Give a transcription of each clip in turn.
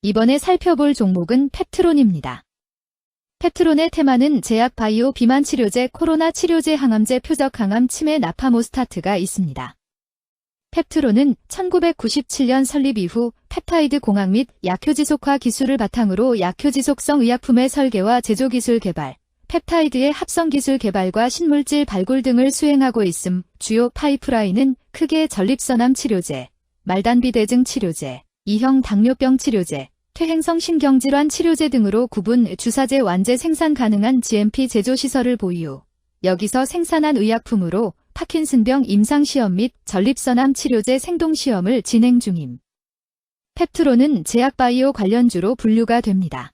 이번에 살펴볼 종목은 펩트론입니다. 펩트론의 테마는 제약 바이오 비만 치료제, 코로나 치료제, 항암제, 표적 항암, 치매, 나파모스타트가 있습니다. 펩트론은 1997년 설립 이후 펩타이드 공학 및 약효지속화 기술을 바탕으로 약효지속성 의약품의 설계와 제조 기술 개발, 펩타이드의 합성 기술 개발과 신물질 발굴 등을 수행하고 있음. 주요 파이프라인은 크게 전립선암 치료제, 말단비대증 치료제, 2형 당뇨병 치료제, 퇴행성 신경질환 치료제 등으로 구분, 주사제 완제 생산 가능한 GMP 제조시설을 보유. 여기서 생산한 의약품으로 파킨슨병 임상시험 및 전립선암 치료제 생동시험을 진행 중임. 펩트론은 제약바이오 관련주로 분류가 됩니다.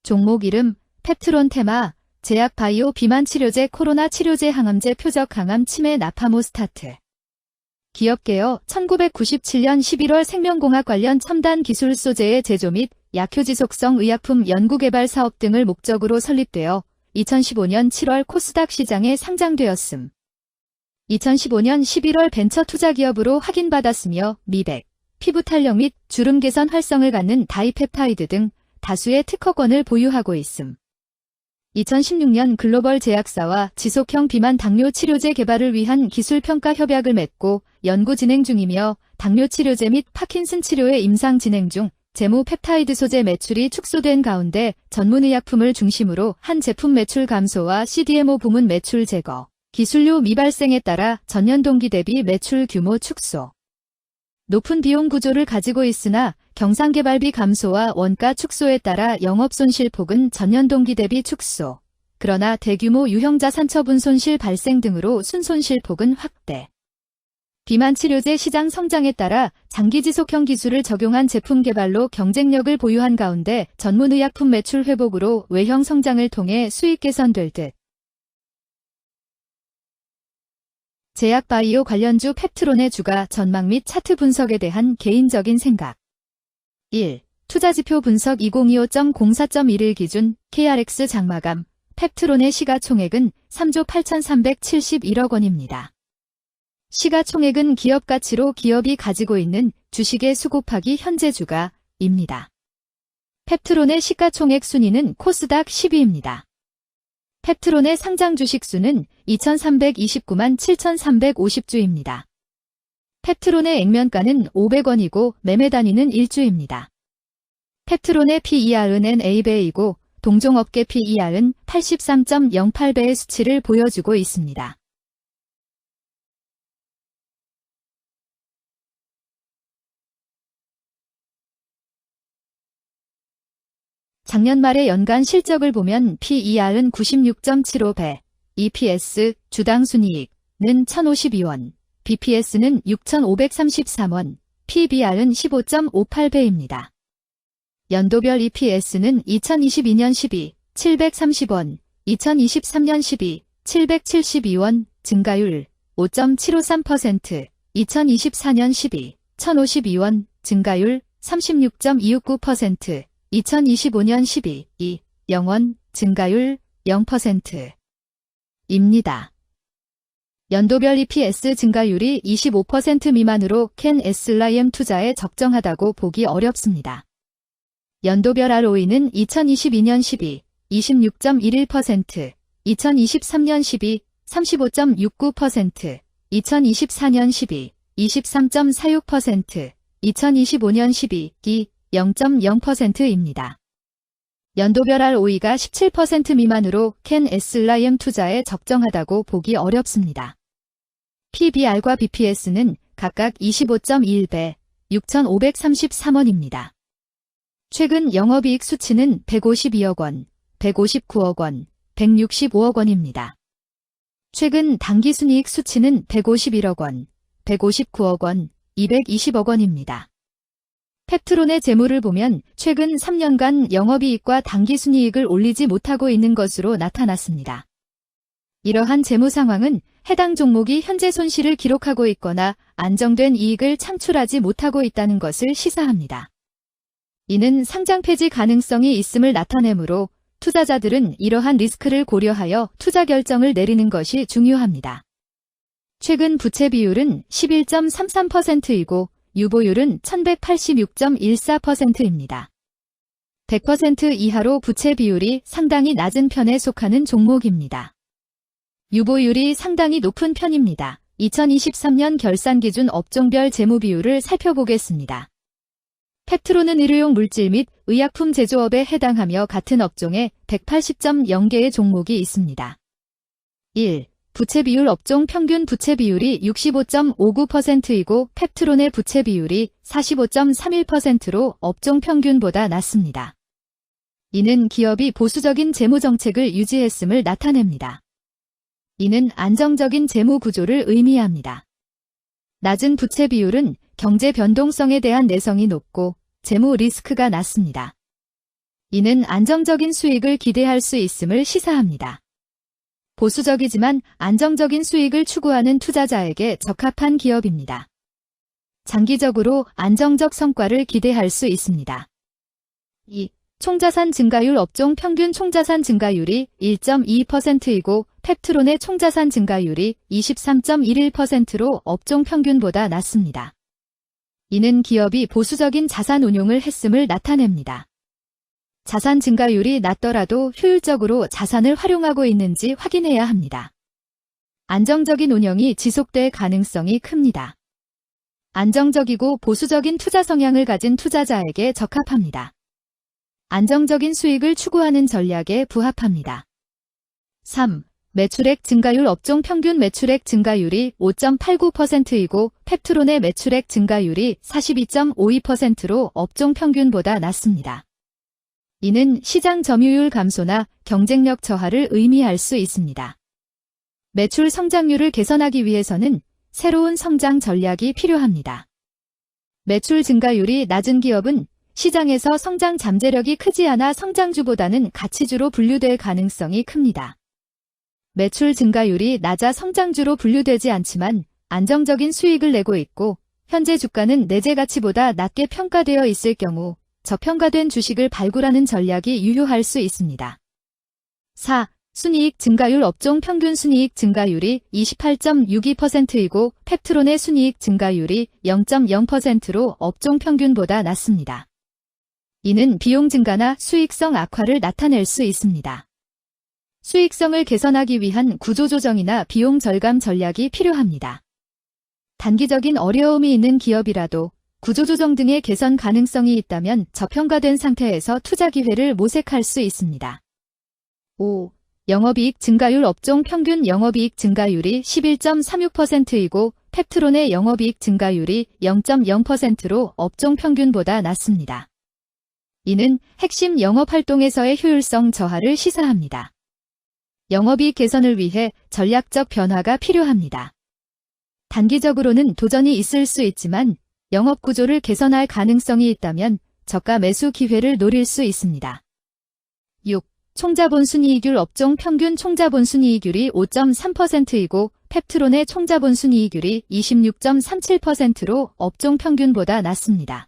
종목 이름, 펩트론 테마, 제약바이오 비만 치료제, 코로나 치료제, 항암제, 표적 항암, 치매, 나파모스타트. 기업 개요 1997년 11월 생명공학 관련 첨단 기술 소재의 제조 및 약효지속성 의약품 연구개발 사업 등을 목적으로 설립되어 2015년 7월 코스닥 시장에 상장되었음. 2015년 11월 벤처 투자기업으로 확인받았으며 미백, 피부탄력 및 주름 개선 활성을 갖는 다이펩타이드 등 다수의 특허권을 보유하고 있음. 2016년 글로벌 제약사와 지속형 비만 당뇨 치료제 개발을 위한 기술평가 협약을 맺고 연구 진행 중이며 당뇨 치료제 및 파킨슨 치료의 임상 진행 중 제무 펩타이드 소재 매출이 축소된 가운데 전문의약품을 중심으로 한 제품 매출 감소와 CDMO 부문 매출 제거, 기술료 미발생에 따라 전년 동기 대비 매출 규모 축소. 높은 비용 구조를 가지고 있으나 경상개발비 감소와 원가 축소에 따라 영업손실폭은 전년 동기 대비 축소. 그러나 대규모 유형자산 처분 손실 발생 등으로 순손실폭은 확대. 비만 치료제 시장 성장에 따라 장기지속형 기술을 적용한 제품 개발로 경쟁력을 보유한 가운데 전문의약품 매출 회복으로 외형 성장을 통해 수익 개선될 듯. 제약바이오 관련주 펩트론의 주가 전망 및 차트 분석에 대한 개인적인 생각. 1. 투자지표 분석 2025.04.11 기준 KRX 장마감 펩트론의 시가총액은 3조 8,371억 원입니다. 시가총액은 기업가치로 기업이 가지고 있는 주식의 수 곱하기 현재 주가입니다. 펩트론의 시가총액 순위는 코스닥 10위입니다. 펩트론의 상장 주식 수는 2,329만 7,350주입니다. 펩트론의 액면가는 500원이고 매매 단위는 1주입니다. 펩트론의 PER은 NA배이고 동종업계 PER은 83.08배의 수치를 보여주고 있습니다. 작년 말의 연간 실적을 보면 PER은 96.75배, EPS, 주당 순이익은 1,052원, BPS는 6,533원, PBR은 15.58배입니다. 연도별 EPS는 2022년 12, 730원, 2023년 12, 772원, 증가율 5.753%, 2024년 12, 1,052원, 증가율 36.269%, 2025년 12, 0원, 증가율 0%입니다. 연도별 EPS 증가율이 25% 미만으로 캔 SLIM 투자에 적정하다고 보기 어렵습니다. 연도별 ROE는 2022년 12, 26.11%, 2023년 12, 35.69%, 2024년 12, 23.46%, 2025년 12, 0.0%입니다. 연도별 ROE가 17% 미만으로 캔 SLIM 투자에 적정하다고 보기 어렵습니다. PBR과 BPS는 각각 25.21배, 6,533원입니다. 최근 영업이익 수치는 152억 원, 159억 원, 165억 원입니다. 최근 당기순이익 수치는 151억 원, 159억 원, 220억 원입니다. 펩트론의 재물을 보면 최근 3년간 영업이익과 당기순이익을 올리지 못하고 있는 것으로 나타났습니다. 이러한 재무 상황은 해당 종목이 현재 손실을 기록하고 있거나 안정된 이익을 창출하지 못하고 있다는 것을 시사합니다. 이는 상장 폐지 가능성이 있음을 나타내므로 투자자들은 이러한 리스크를 고려하여 투자 결정을 내리는 것이 중요합니다. 최근 부채 비율은 11.33%이고 유보율은 1186.14%입니다. 100% 이하로 부채 비율이 상당히 낮은 편에 속하는 종목입니다. 유보율이 상당히 높은 편입니다. 2023년 결산 기준 업종별 재무 비율을 살펴보겠습니다. 팩트론은 의료용 물질 및 의약품 제조업에 해당하며 같은 업종에 180.0개의 종목이 있습니다. 1. 부채 비율 업종 평균 부채 비율이 65.59%이고 팩트론의 부채 비율이 45.31%로 업종 평균보다 낮습니다. 이는 기업이 보수적인 재무 정책을 유지했음을 나타냅니다. 이는 안정적인 재무 구조를 의미합니다. 낮은 부채 비율은 경제 변동성에 대한 내성이 높고 재무 리스크가 낮습니다. 이는 안정적인 수익을 기대할 수 있음을 시사합니다. 보수적이지만 안정적인 수익을 추구하는 투자자에게 적합한 기업입니다. 장기적으로 안정적 성과를 기대할 수 있습니다. 2. 총자산 증가율 업종 평균 총자산 증가율이 1.2%이고 팩트론의 총자산 증가율이 23.11%로 업종 평균보다 낮습니다. 이는 기업이 보수적인 자산 운용을 했음을 나타냅니다. 자산 증가율이 낮더라도 효율적으로 자산을 활용하고 있는지 확인해야 합니다. 안정적인 운영이 지속될 가능성이 큽니다. 안정적이고 보수적인 투자 성향을 가진 투자자에게 적합합니다. 안정적인 수익을 추구하는 전략에 부합합니다. 3. 매출액 증가율 업종 평균 매출액 증가율이 5.89%이고 팩트론의 매출액 증가율이 42.52%로 업종 평균보다 낮습니다. 이는 시장 점유율 감소나 경쟁력 저하를 의미할 수 있습니다. 매출 성장률을 개선하기 위해서는 새로운 성장 전략이 필요합니다. 매출 증가율이 낮은 기업은 시장에서 성장 잠재력이 크지 않아 성장주보다는 가치주로 분류될 가능성이 큽니다. 매출 증가율이 낮아 성장주로 분류되지 않지만 안정적인 수익을 내고 있고 현재 주가는 내재 가치보다 낮게 평가되어 있을 경우 저평가된 주식을 발굴하는 전략이 유효할 수 있습니다. 4. 순이익 증가율 업종 평균 순이익 증가율이 28.62%이고 팩트론의 순이익 증가율이 0.0%로 업종 평균보다 낮습니다. 이는 비용 증가나 수익성 악화를 나타낼 수 있습니다. 수익성을 개선하기 위한 구조조정이나 비용 절감 전략이 필요합니다. 단기적인 어려움이 있는 기업이라도 구조조정 등의 개선 가능성이 있다면 저평가된 상태에서 투자 기회를 모색할 수 있습니다. 5. 영업이익 증가율 업종 평균 영업이익 증가율이 11.36%이고 팩트론의 영업이익 증가율이 0.0%로 업종 평균보다 낮습니다. 이는 핵심 영업활동에서의 효율성 저하를 시사합니다. 영업이익 개선을 위해 전략적 변화가 필요합니다. 단기적으로는 도전이 있을 수 있지만 영업 구조를 개선할 가능성이 있다면 저가 매수 기회를 노릴 수 있습니다. 6. 총자본 순이익률 업종 평균 총자본 순이익률이 5.3%이고 팩트론의 총자본 순이익률이 26.37%로 업종 평균보다 낮습니다.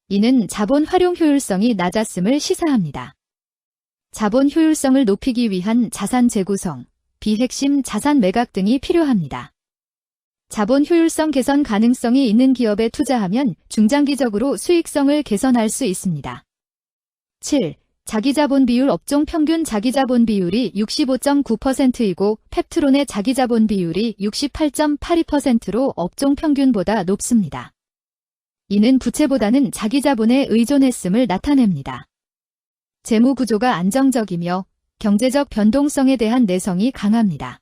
이는 자본 활용 효율성이 낮았음을 시사합니다. 자본 효율성을 높이기 위한 자산 재구성, 비핵심 자산 매각 등이 필요합니다. 자본 효율성 개선 가능성이 있는 기업에 투자하면 중장기적으로 수익성을 개선할 수 있습니다. 7. 자기자본 비율 업종 평균 자기자본 비율이 65.9%이고 팩트론의 자기자본 비율이 68.82%로 업종 평균보다 높습니다. 이는 부채보다는 자기자본에 의존했음을 나타냅니다. 재무 구조가 안정적이며 경제적 변동성에 대한 내성이 강합니다.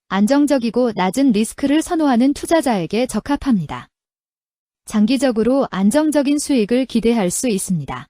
안정적이고 낮은 리스크를 선호하는 투자자에게 적합합니다. 장기적으로 안정적인 수익을 기대할 수 있습니다.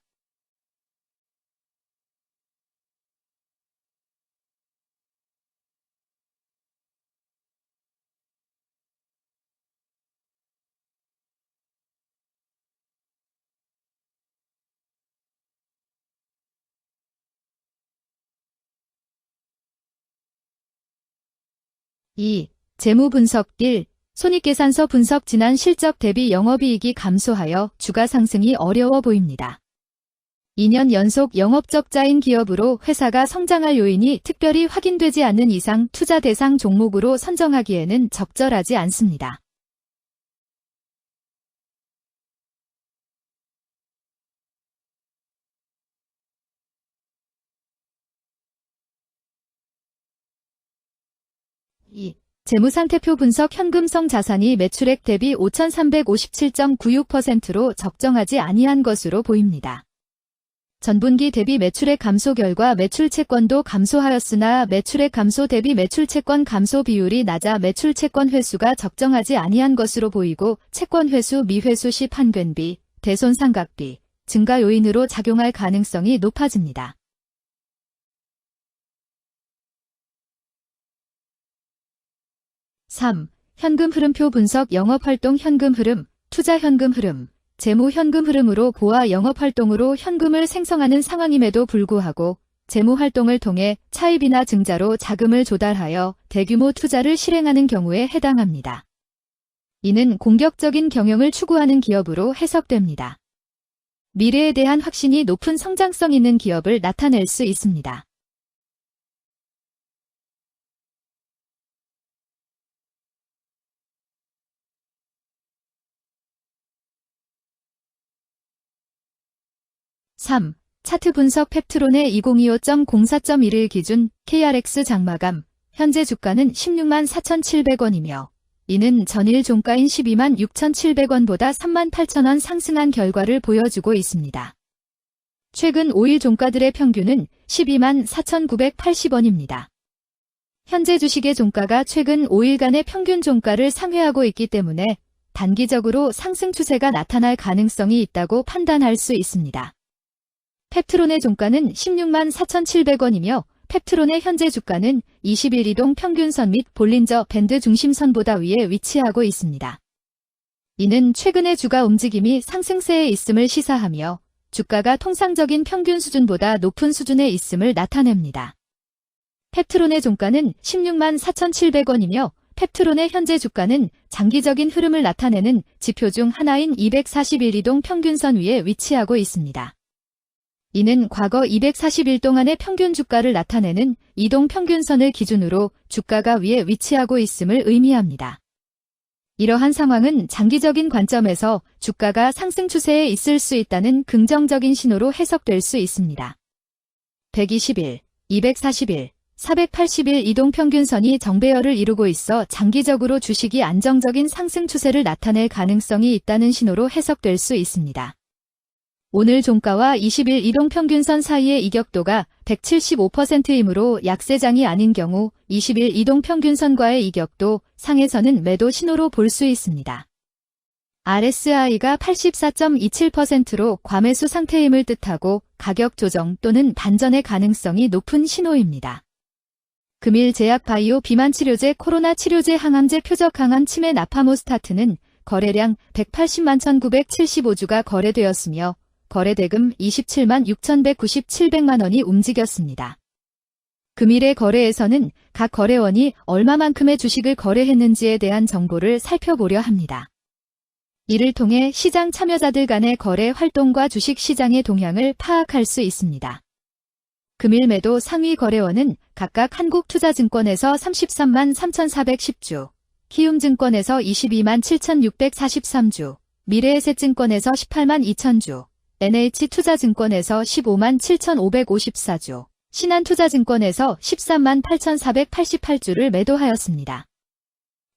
(2) 재무 분석 1. 손익계산서 분석 지난 실적 대비 영업이익이 감소하여 주가 상승이 어려워 보입니다. 2년 연속 영업적자인 기업으로 회사가 성장할 요인이 특별히 확인되지 않는 이상 투자 대상 종목으로 선정하기에는 적절하지 않습니다. 2. 재무상태표 분석 현금성 자산이 매출액 대비 5,357.96%로 적정하지 아니한 것으로 보입니다. 전분기 대비 매출액 감소 결과 매출채권도 감소하였으나 매출액 감소 대비 매출채권 감소 비율이 낮아 매출채권 회수가 적정하지 아니한 것으로 보이고 채권 회수 미회수 시 판권비, 대손상각비 증가 요인으로 작용할 가능성이 높아집니다. 3. 현금 흐름표 분석 영업활동 현금 흐름, 투자 현금 흐름, 재무 현금 흐름으로 보아 영업활동으로 현금을 생성하는 상황임에도 불구하고 재무활동을 통해 차입이나 증자로 자금을 조달하여 대규모 투자를 실행하는 경우에 해당합니다. 이는 공격적인 경영을 추구하는 기업으로 해석됩니다. 미래에 대한 확신이 높은 성장성 있는 기업을 나타낼 수 있습니다. 3. 차트 분석 펩트론의 2025.04.1일 기준 KRX 장마감, 현재 주가는 16만 4,700원이며 이는 전일 종가인 12만 6,700원보다 3만 8천원 상승한 결과를 보여주고 있습니다. 최근 5일 종가들의 평균은 12만 4,980원입니다. 현재 주식의 종가가 최근 5일간의 평균 종가를 상회하고 있기 때문에 단기적으로 상승 추세가 나타날 가능성이 있다고 판단할 수 있습니다. 펩트론의 종가는 16만 4,700원이며 펩트론의 현재 주가는 20일 이동 평균선 및 볼린저 밴드 중심선보다 위에 위치하고 있습니다. 이는 최근의 주가 움직임이 상승세에 있음을 시사하며 주가가 통상적인 평균 수준보다 높은 수준에 있음을 나타냅니다. 펩트론의 종가는 16만 4,700원이며 펩트론의 현재 주가는 장기적인 흐름을 나타내는 지표 중 하나인 241 이동 평균선 위에 위치하고 있습니다. 이는 과거 240일 동안의 평균 주가를 나타내는 이동 평균선을 기준으로 주가가 위에 위치하고 있음을 의미합니다. 이러한 상황은 장기적인 관점에서 주가가 상승 추세에 있을 수 있다는 긍정적인 신호로 해석될 수 있습니다. 120일, 240일, 480일 이동 평균선이 정배열을 이루고 있어 장기적으로 주식이 안정적인 상승 추세를 나타낼 가능성이 있다는 신호로 해석될 수 있습니다. 오늘 종가와 20일 이동평균선 사이의 이격도가 175%이므로 약세장이 아닌 경우 20일 이동평균선과의 이격도 상에서는 매도 신호로 볼 수 있습니다. RSI가 84.27%로 과매수 상태임을 뜻하고 가격 조정 또는 반전의 가능성이 높은 신호입니다. 금일 제약바이오 비만치료제 코로나 치료제 항암제 표적 항암 치매 나파모스타트는 거래량 180만 1975주가 거래되었으며 거래대금 27만 6,197백만 원이 움직였습니다. 금일의 거래에서는 각 거래원이 얼마만큼의 주식을 거래했는지에 대한 정보를 살펴보려 합니다. 이를 통해 시장 참여자들 간의 거래 활동과 주식 시장의 동향을 파악할 수 있습니다. 금일 매도 상위 거래원은 각각 한국투자증권에서 33만 3,410주, 키움증권에서 22만 7,643주, 미래에셋증권에서 18만 2,000주, NH투자증권에서 15만 7,554주, 신한투자증권에서 13만 8,488주를 매도하였습니다.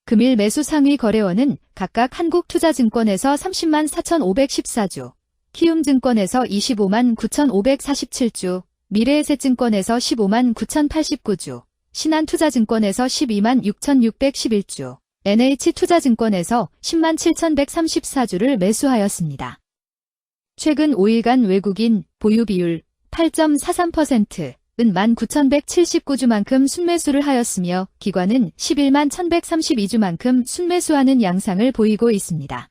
금일 매수 상위 거래원은 각각 한국투자증권에서 30만 4,514주, 키움증권에서 25만 9,547주, 미래에셋증권에서 15만 9,089주, 신한투자증권에서 12만 6,611주, NH투자증권에서 10만 7,134주를 매수하였습니다. 최근 5일간 외국인 보유 비율 8.43%은 19,179주만큼 순매수를 하였으며 기관은 11만 1,132주만큼 순매수하는 양상을 보이고 있습니다.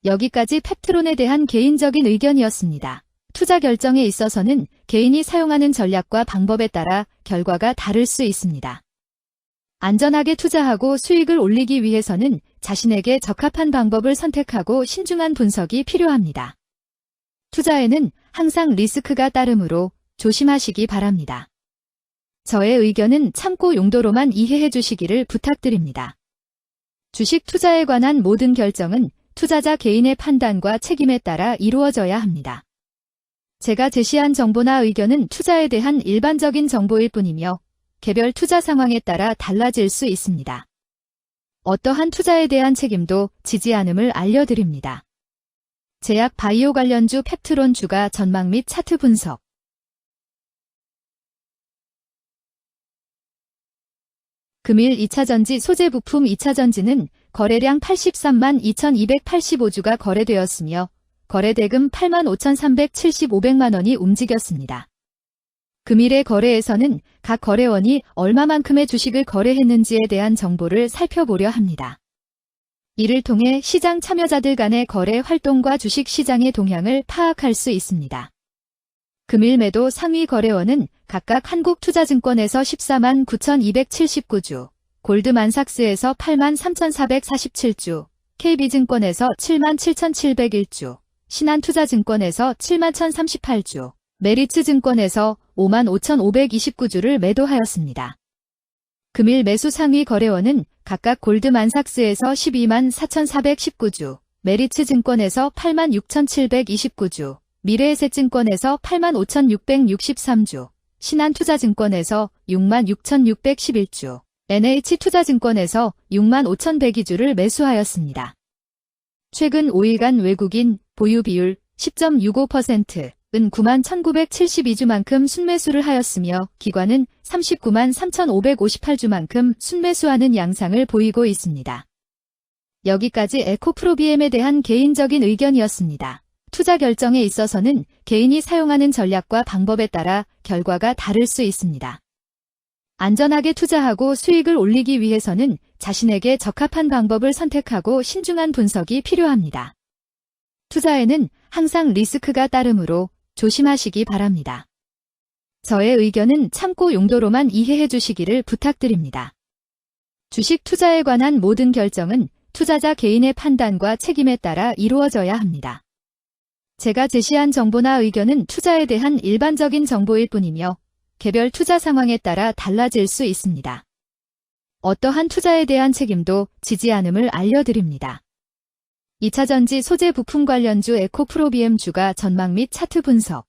여기까지 펩트론에 대한 개인적인 의견이었습니다. 투자 결정에 있어서는 개인이 사용하는 전략과 방법에 따라 결과가 다를 수 있습니다. 안전하게 투자하고 수익을 올리기 위해서는 자신에게 적합한 방법을 선택하고 신중한 분석이 필요합니다. 투자에는 항상 리스크가 따르므로 조심하시기 바랍니다. 저의 의견은 참고 용도로만 이해해 주시기를 부탁드립니다. 주식 투자에 관한 모든 결정은 투자자 개인의 판단과 책임에 따라 이루어져야 합니다. 제가 제시한 정보나 의견은 투자에 대한 일반적인 정보일 뿐이며 개별 투자 상황에 따라 달라질 수 있습니다. 어떠한 투자에 대한 책임도 지지 않음을 알려드립니다. 제약 바이오 관련주 펩트론 주가 전망 및 차트 분석. 금일 2차전지 소재 부품 2차전지는 거래량 83만 2,285주가 거래되었으며 거래대금 8만 5,375백만 원이 움직였습니다. 금일의 거래에서는 각 거래원이 얼마만큼의 주식을 거래했는지에 대한 정보를 살펴보려 합니다. 이를 통해 시장 참여자들 간의 거래 활동과 주식 시장의 동향을 파악할 수 있습니다. 금일 매도 상위 거래원은 각각 한국투자증권에서 14만 9,279주, 골드만삭스에서 8만 3,447주, KB증권에서 7만 7,701주, 신한투자증권에서 7만 1,038주, 메리츠증권에서 5만 5,529주를 매도하였습니다. 금일 매수 상위 거래원은 각각 골드만삭스에서 12만 4,419주, 메리츠증권에서 8만 6,729주, 미래에셋증권에서 8만 5,663주, 신한투자증권에서 6만 6,611주, NH투자증권에서 6만 5,102주를 매수하였습니다. 최근 5일간 외국인 보유 비율 10.65%은 9만 1,972주만큼 순매수를 하였으며 기관은 39만 3,558주만큼 순매수하는 양상을 보이고 있습니다. 여기까지 에코프로비엠에 대한 개인적인 의견이었습니다. 투자 결정에 있어서는 개인이 사용하는 전략과 방법에 따라 결과가 다를 수 있습니다. 안전하게 투자하고 수익을 올리기 위해서는 자신에게 적합한 방법을 선택하고 신중한 분석이 필요합니다. 투자에는 항상 리스크가 따르므로 조심하시기 바랍니다. 저의 의견은 참고 용도로만 이해해 주시기를 부탁드립니다. 주식 투자에 관한 모든 결정은 투자자 개인의 판단과 책임에 따라 이루어져야 합니다. 제가 제시한 정보나 의견은 투자에 대한 일반적인 정보일 뿐이며 개별 투자 상황에 따라 달라질 수 있습니다. 어떠한 투자에 대한 책임도 지지 않음을 알려드립니다. 2차전지 소재 부품 관련주 에코프로비엠 주가 전망 및 차트 분석.